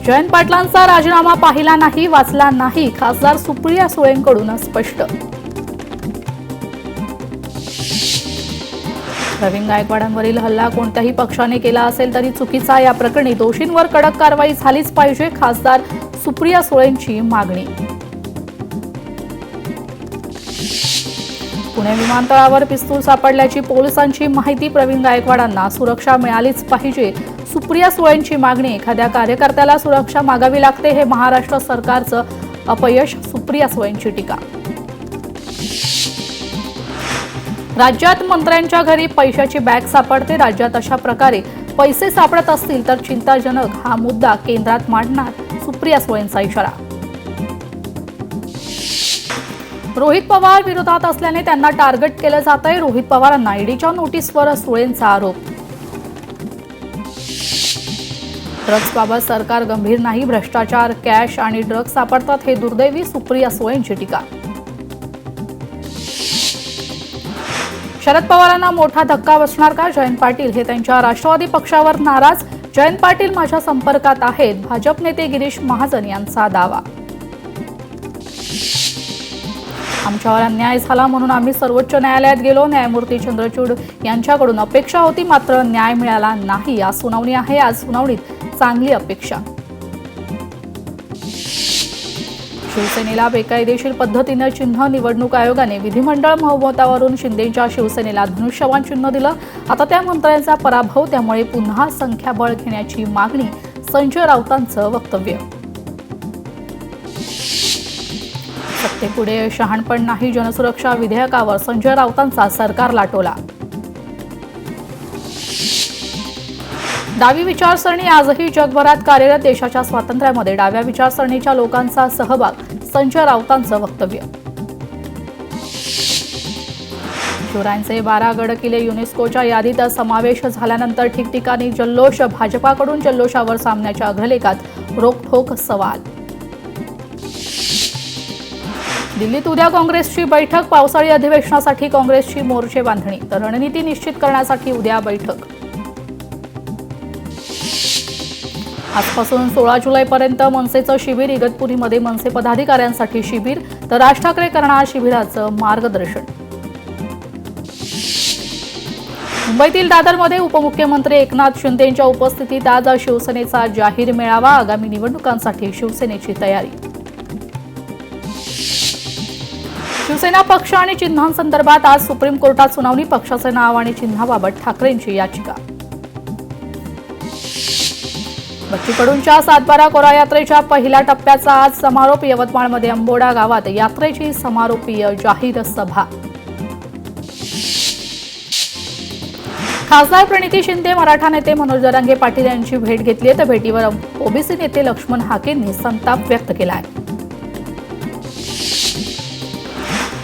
जयंत पाटलांचा राजीनामा पाहिला नाही, वाचला नाही, खासदार सुप्रिया सुळेंकडून स्पष्ट. प्रवीण गायकवाडांवरील हल्ला कोणत्याही पक्षाने केला असेल तरी चुकीचा. या प्रकरणी दोषींवर कडक कारवाई झालीच पाहिजे, खासदार सुप्रिया सुळेंची मागणी. पुणे विमानतळावर पिस्तूल सापडल्याची पोलिसांची माहिती. प्रवीण गायकवाडांना सुरक्षा मिळालीच पाहिजे, सुप्रिया सुळेंची मागणी. एखाद्या कार्यकर्त्याला सुरक्षा मागावी लागते, हे महाराष्ट्र सरकारचं अपयश. सुप्रिया सुळेंची टीका. राज्यात मंत्र्यांच्या घरी पैशाची बॅग सापडते. राज्यात अशा प्रकारे पैसे सापडत असतील तर चिंताजनक. हा मुद्दा केंद्रात मांडणार, सुप्रिया सुळेंचा इशारा. रोहित पवार विरोधात असल्याने त्यांना टार्गेट केलं जात आहे. रोहित पवारांना ईडीच्या नोटीसवर सुळेंचा आरोप. ड्रग्जबाबत सरकार गंभीर नाही, भ्रष्टाचार, कॅश आणि ड्रग्ज सापडतात, हे दुर्दैवी. सुप्रिया सुळेंची टीका. शरद पवारांना मोठा धक्का बसणार का? जयंत पाटील हे त्यांच्या राष्ट्रवादी पक्षावर नाराज. जयंत पाटील माझ्या संपर्कात आहेत, भाजप नेते गिरीश महाजन यांचा दावा. आमच्यावर अन्याय झाला म्हणून आम्ही सर्वोच्च न्यायालयात गेलो. न्यायमूर्ती चंद्रचूड यांच्याकडून अपेक्षा होती, मात्र न्याय मिळाला नाही. आज सुनावणी आहे, आज सुनावणीत चांगली अपेक्षा. शिवसेनेला बेकायदेशीर पद्धतीने चिन्ह. निवडणूक आयोगाने विधिमंडळ बहुमतावरून शिंदेच्या शिवसेनेला धनुष्यबाण चिन्ह दिलं. आता त्या मंत्र्यांचा पराभव, त्यामुळे पुन्हा संख्याबळ घेण्याची मागणी. संजय राऊतांचं वक्तव्य. सत्तेपुढे शहाणपण नाही, जनसुरक्षा विधेयकावर संजय राऊतांचा सरकारला टोला. डावी विचारसरणी आजही जगभरात कार्यरत. देशाच्या स्वातंत्र्यामध्ये डाव्या विचारसरणीच्या लोकांचा सहभाग. संजय राऊतांचं वक्तव्य. शिवरायांचे 12 गड किल्ले युनेस्कोच्या यादीत समावेश झाल्यानंतर ठिकठिकाणी जल्लोष. भाजपाकडून जल्लोषावर सामन्याच्या अग्रलेखात रोखठोक सवाल. दिल्लीत उद्या काँग्रेसची बैठक. पावसाळी अधिवेशनासाठी काँग्रेसची मोर्चे बांधणी. तर रणनीती निश्चित करण्यासाठी उद्या बैठक. आजपासून 16 जुलैपर्यंत मनसेचं शिबिर. इगतपुरीमध्ये मनसे पदाधिकाऱ्यांसाठी शिबिर, तर राज ठाकरे करणार शिबिराचं मार्गदर्शन. मुंबईतील दादरमध्ये उपमुख्यमंत्री एकनाथ शिंदेंच्या उपस्थितीत आज शिवसेनेचा जाहीर मेळावा. आगामी निवडणुकांसाठी शिवसेनेची तयारी. शिवसेना पक्ष आणि चिन्हांसंदर्भात आज सुप्रीम कोर्टात सुनावणी. पक्षाचे नाव आणि चिन्हाबाबत ठाकरेंची याचिका. बच्चू कडूंच्या सातबारा कोरा यात्रेच्या पहिल्या टप्प्याचा आज समारोप. यवतमाळमध्ये अंबोडा गावात यात्रेची समारोपीय जाहीर सभा. खासदार प्रणिती शिंदे, मराठा नेते मनोज जरांगे पाटील यांची भेट घेतली आहे. तर भेटीवर ओबीसी नेते लक्ष्मण हाकेंनी संताप व्यक्त केला आहे.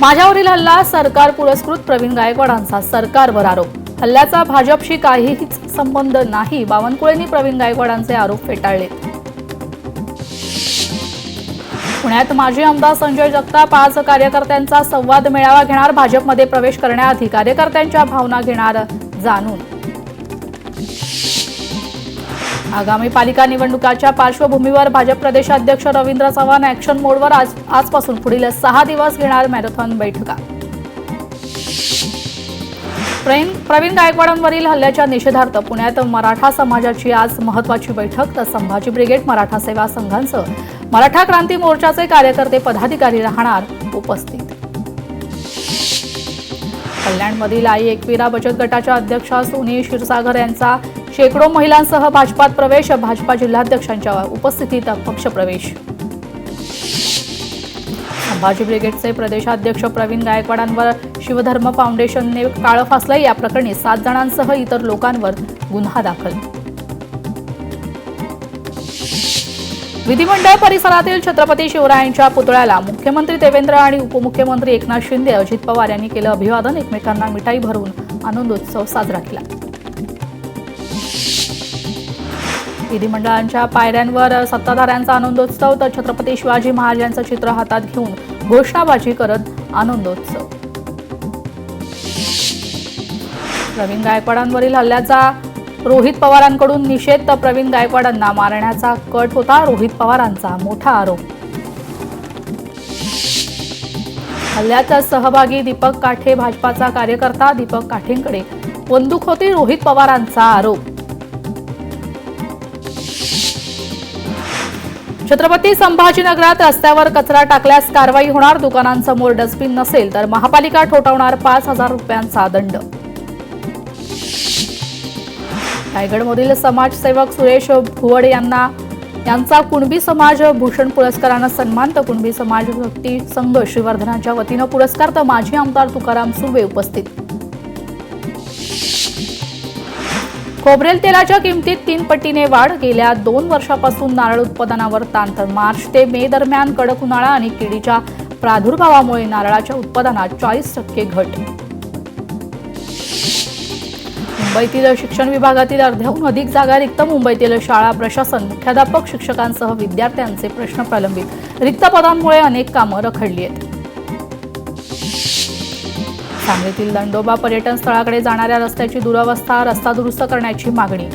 माझ्यावरील हल्ला सरकार पुरस्कृत. प्रवीण गायकवाडांचा सरकारवर आरोप. हल्ल्याचा भाजपशी काहीच संबंध नाही. बावनकुळेंनी प्रवीण गायकवाडांचे आरोप फेटाळले. पुण्यात माजी आमदार संजय जगताप आज कार्यकर्त्यांचा संवाद मेळावा घेणार. भाजपमध्ये प्रवेश करण्याआधी कार्यकर्त्यांच्या भावना घेणार जाणून. आगामी पालिका निवडणुकाच्या पार्श्वभूमीवर भाजप प्रदेशाध्यक्ष रवींद्र चव्हाण ऍक्शन मोडवर. आजपासून पुढील 6 दिवस घेणार मॅरेथॉन बैठका. प्रवीण गायकवाडांवरील हल्ल्याच्या निषेधार्थ पुण्यात मराठा समाजाची आज महत्वाची बैठक. तर संभाजी ब्रिगेड, मराठा सेवा संघांसह मराठा क्रांती मोर्चाचे कार्यकर्ते पदाधिकारी राहणार उपस्थित. कल्याणमधील आई एकविरा बचत गटाच्या अध्यक्षा सोनी क्षीरसागर यांचा शेकडो महिलांसह भाजपात प्रवेश. भाजपा जिल्हाध्यक्षांच्या उपस्थितीत पक्षप्रवेश. संभाजी ब्रिगेडचे प्रदेशाध्यक्ष प्रवीण गायकवाडांवर शिवधर्म फाउंडेशनने काळं फासलं. या प्रकरणी 7 जणांसह इतर लोकांवर गुन्हा दाखल. विधिमंडळ परिसरातील छत्रपती शिवरायांच्या पुतळ्याला मुख्यमंत्री देवेंद्र आणि उपमुख्यमंत्री एकनाथ शिंदे, अजित पवार यांनी केलं अभिवादन. एकमेकांना मिठाई भरून आनंदोत्सव साजरा केला. विधिमंडळाच्या पायऱ्यांवर सत्ताधाऱ्यांचा आनंदोत्सव. तर छत्रपती शिवाजी महाराजांचं चित्र हातात घेऊन घोषणाबाजी करत आनंदोत्सव. प्रवीण गायकवाडांवरील हल्ल्याचा रोहित पवारांकडून निषेध तर प्रवीण गायकवाडांना मारण्याचा कट होता रोहित पवारांचा मोठा आरोप। हल्ल्यात सहभागी दीपक काठे भाजपाचा कार्यकर्ता, दीपक काठेंकडे बंदूक होती रोहित पवारांचा आरोप। छत्रपती संभाजीनगरात रस्त्यावर कचरा टाकल्यास कारवाई होणार, दुकानांसमोर डस्टबिन नसेल तर महापालिका ठोठावणार 5,000 रुपयांचा दंड। रायगडमधील समाजसेवक सुरेश भुवड यांचा कुणबी समाज भूषण पुरस्कारानं सन्मान, तर कुणबी समाज भक्ती संघ श्रीवर्धनाच्या वतीनं पुरस्कार, तर माजी आमदार तुकाराम सुर्वे उपस्थित। खोबरेल तेलाच्या किमतीत 3 पटीने वाढ, गेल्या 2 वर्षापासून नारळ उत्पादनावर ताण, तर मार्च ते मे दरम्यान कडक उन्हाळा आणि किडीच्या प्रादुर्भावामुळे नारळाच्या उत्पादनात 40% घट। मुंबईतील शिक्षण विभागातील अर्ध्याहून अधिक जागा रिक्त, मुंबईतील शाळा प्रशासन, मुख्याध्यापक, शिक्षकांसह विद्यार्थ्यांचे प्रश्न प्रलंबित, रिक्त पदांमुळे अनेक कामं रखडली आहेत। सांगलीतील दंडोबा पर्यटन स्थळाकडे जाणाऱ्या रस्त्याची दुरवस्था, रस्ता दुरुस्त करण्याची मागणी।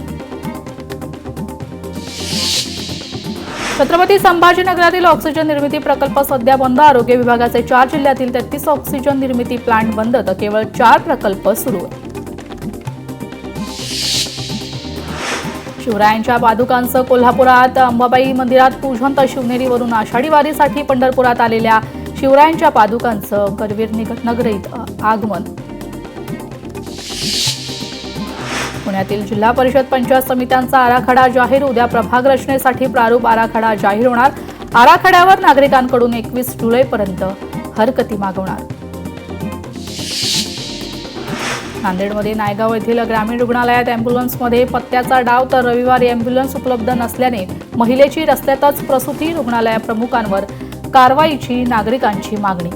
छत्रपती संभाजीनगरातील ऑक्सिजन निर्मिती प्रकल्प सध्या बंद, आरोग्य विभागाचे 4 जिल्ह्यातील 33 ऑक्सिजन निर्मिती प्लांट बंद, तर केवळ 4 प्रकल्प सुरू आहेत। शिवरायांच्या पादुकांचं कोल्हापुरात अंबाबाई मंदिरात पूजन, तर शिवनेरीवरून आषाढी वारीसाठी पंढरपुरात आलेल्या शिवरायांच्या पादुकांचं करवीर नगरीत आगमन। पुण्यातील जिल्हा परिषद पंचायत समित्यांचा आराखडा जाहीर, उद्या प्रभाग रचनेसाठी प्रारूप आराखडा जाहीर होणार, आराखड्यावर नागरिकांकडून 21 जुलैपर्यंत हरकती मागवणार। नांदेडमध्ये नायगाव येथील ग्रामीण रुग्णालयात अँब्युलन्समध्ये पत्त्याचा डाव, तर रविवारी अँब्युलन्स उपलब्ध नसल्याने महिलेची रस्त्यातच प्रसूती, रुग्णालय प्रमुखांवर कारवाईची नागरिकांची मागणी।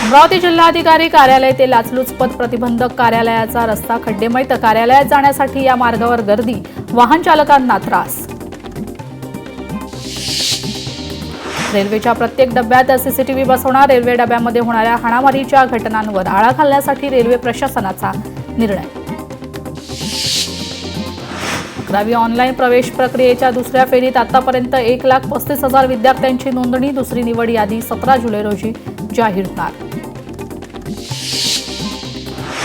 अमरावती जिल्हाधिकारी कार्यालय ते लाचलुचपत प्रतिबंधक कार्यालयाचा रस्ता खड्डेमय, तर कार्यालयात जाण्यासाठी या मार्गावर गर्दी, वाहन चालकांना त्रास। रेल्वेच्या प्रत्येक डब्यात सीसीटीव्ही बसवणार, रेल्वे डब्यामध्ये होणाऱ्या हाणामारीच्या घटनांवर आळा घालण्यासाठी रेल्वे प्रशासनाचा निर्णय। 11वी ऑनलाईन प्रवेश प्रक्रियेच्या दुसऱ्या फेरीत आतापर्यंत 1,35,000 विद्यार्थ्यांची नोंदणी, दुसरी निवड यादी 17 जुलै रोजी जाहीर होणार।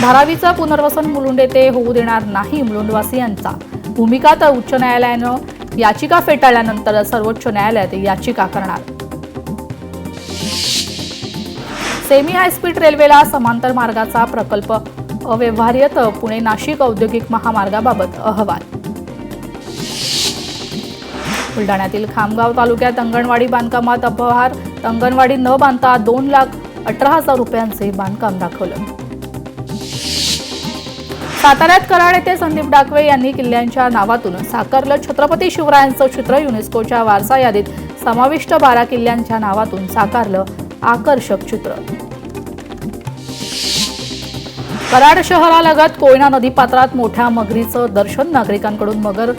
धारावीचं पुनर्वसन मुलुंड येथे होऊ देणार नाही, मुलुंडवासियांचा भूमिका, तर उच्च न्यायालयानं याचिका फेटाळल्यानंतर सर्वोच्च न्यायालयात याचिका करणार। सेमी हायस्पीड रेल्वेला समांतर मार्गाचा प्रकल्प अव्यवहार्य, तर पुणे नाशिक औद्योगिक महामार्गाबाबत अहवाल। बुलढाण्यातील खामगाव तालुक्यात अंगणवाडी बांधकामात अपहार, अंगणवाडी न बांधता 2,18,000 रुपयांचे बांधकाम दाखवलं। साताऱ्यात कराड येथे संदीप डाकवे यांनी किल्ल्यांच्या नावातून साकारलं छत्रपती शिवरायांचं चित्र, युनेस्कोच्या वारसा यादीत समाविष्ट 12 किल्ल्यांच्या नावातून साकारलं आकर्षक चित्र। कराड शहरालगत कोयना नदीपात्रात मोठ्या मगरीचं दर्शन, नागरिकांकडून मगर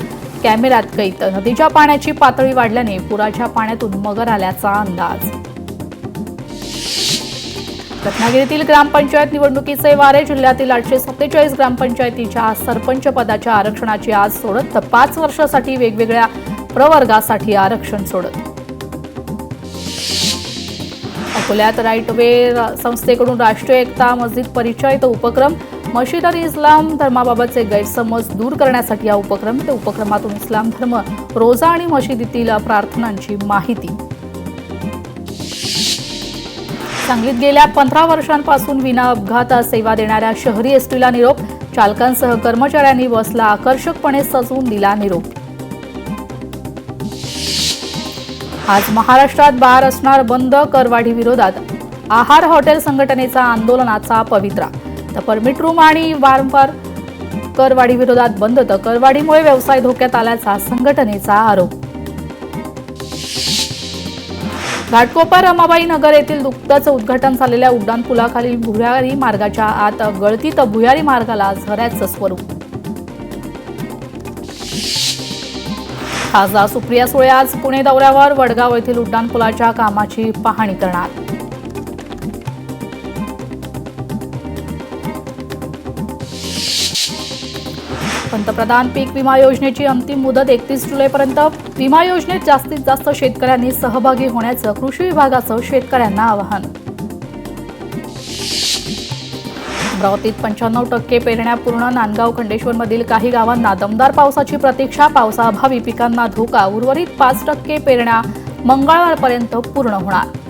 कॅमेऱ्यात कैद, नदीच्या पाण्याची पातळी वाढल्याने पुराच्या पाण्यातून मगर आल्याचा अंदाज। रत्नागिरीतील ग्रामपंचायत निवडणुकीचे वारे, जिल्ह्यातील 847 ग्रामपंचायतीच्या सरपंच पदाच्या आरक्षणाची आज सोडत, तर 5 वर्षासाठी वेगवेगळ्या प्रवर्गासाठी आरक्षण सोडत। अकोल्यात राईट वे संस्थेकडून राष्ट्रीय एकता मस्जिद परिचय, तर उपक्रम, मशीद आणि इस्लाम धर्माबाबतचे गैरसमज दूर करण्यासाठी हा उपक्रम, त्या उपक्रमातून इस्लाम धर्म, रोजा आणि मशिदीतील प्रार्थनांची माहिती। सांगलीत गेल्या 15 वर्षांपासून विना अपघात सेवा देणाऱ्या शहरी एसटीला निरोप, चालकांसह कर्मचाऱ्यांनी बसला आकर्षकपणे सजवून दिला निरोप। आज महाराष्ट्रात बार असणार बंद, करवाढी विरोधात आहार हॉटेल संघटनेचा आंदोलनाचा पवित्रा, तर परमिट रूम आणि वारंवार करवाढी विरोधात बंद, तर करवाढीमुळे व्यवसाय धोक्यात आल्याचा संघटनेचा आरोप। घाटकोपर रमाबाई नगर येथील नुकतंच उद्घाटन झालेल्या उड्डाणपुलाखालील भुयारी मार्गाच्या आत गळती, तर भुयारी मार्गाला झऱ्याचं स्वरूप। खासदार सुप्रिया सुळे आज पुणे दौऱ्यावर, वडगाव येथील उड्डाणपुलाच्या कामाची पाहणी करणार। पंतप्रधान पीक विमा योजनेची अंतिम मुदत 31 जुलैपर्यंत. विमा योजनेत जास्तीत जास्त शेतकऱ्यांनी सहभागी होण्याचं कृषी विभागाचं शेतकऱ्यांना आवाहन. अमरावतीत 95% पेरण्या पूर्ण. नांदगाव खंडेश्वरमधील काही गावांना दमदार पावसाची प्रतीक्षा. पावसाअभावी पिकांना धोका. उर्वरित 5% पेरण्या मंगळवारपर्यंत पूर्ण होणार.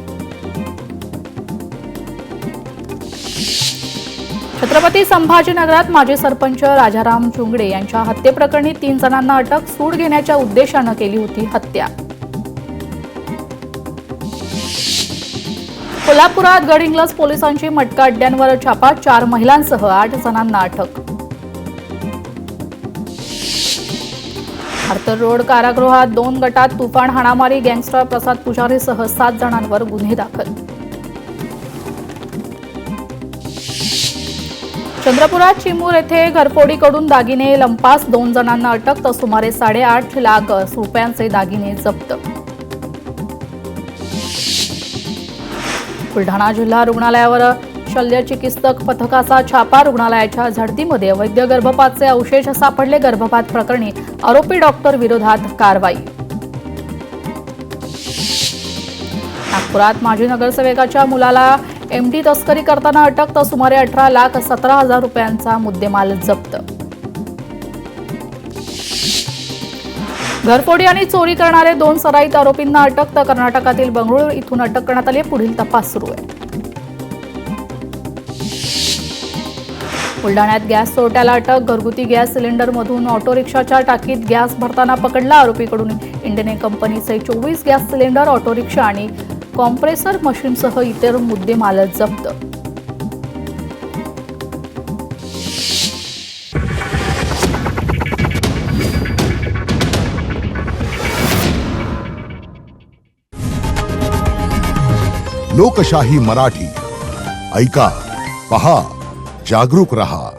छत्रपती संभाजीनगरात माजी सरपंच राजाराम चुंगडे यांच्या हत्येप्रकरणी 3 जणांना अटक. सूड घेण्याच्या उद्देशानं केली होती हत्या. कोल्हापुरात गडहिंग्लज पोलिसांची मटका अड्ड्यांवर छापा. 4 महिलांसह 8 जणांना अटक. आर्थर रोड कारागृहात 2 गटात तुफान हाणामारी. गँगस्टर प्रसाद पुजारीसह 7 जणांवर गुन्हे दाखल. चंद्रपुरात चिमूर येथे घरफोडीकडून दागिने लंपास. 2 जणांना अटक तर सुमारे 8.5 लाख रुपयांचे दागिने जप्त. बुलढाणा जिल्हा रुग्णालयावर शल्यचिकित्सक पथकाचा छापा. रुग्णालयाच्या झडतीमध्ये अवैध गर्भपातचे अवशेष सापडले. गर्भपात प्रकरणी आरोपी डॉक्टर विरोधात कारवाई. नागपुरात माजी नगरसेवकाच्या मुलाला एमडी तस्करी करताना अटक तर सुमारे 18,17,000 रुपयांचा मुद्देमाल जप्त. घरफोडी आणि चोरी करणारे 2 सराईत आरोपींना अटक तर कर्नाटकातील बंगळुरू इथून अटक करण्यात आली. पुढील तपास सुरू आहे. बुलढाण्यात गॅस चोरट्याला अटक. घरगुती गॅस सिलेंडरमधून ऑटो रिक्षाच्या टाकीत गॅस भरताना पकडला. आरोपीकडून इंडियन कंपनीचे 24 गॅस सिलेंडर, ऑटो रिक्षा आणि कॉम्प्रेसर मशीनसह इतर मुद्देमाल जप्त. लोकशाही मराठी ऐका, पहा, जागरूक रहा.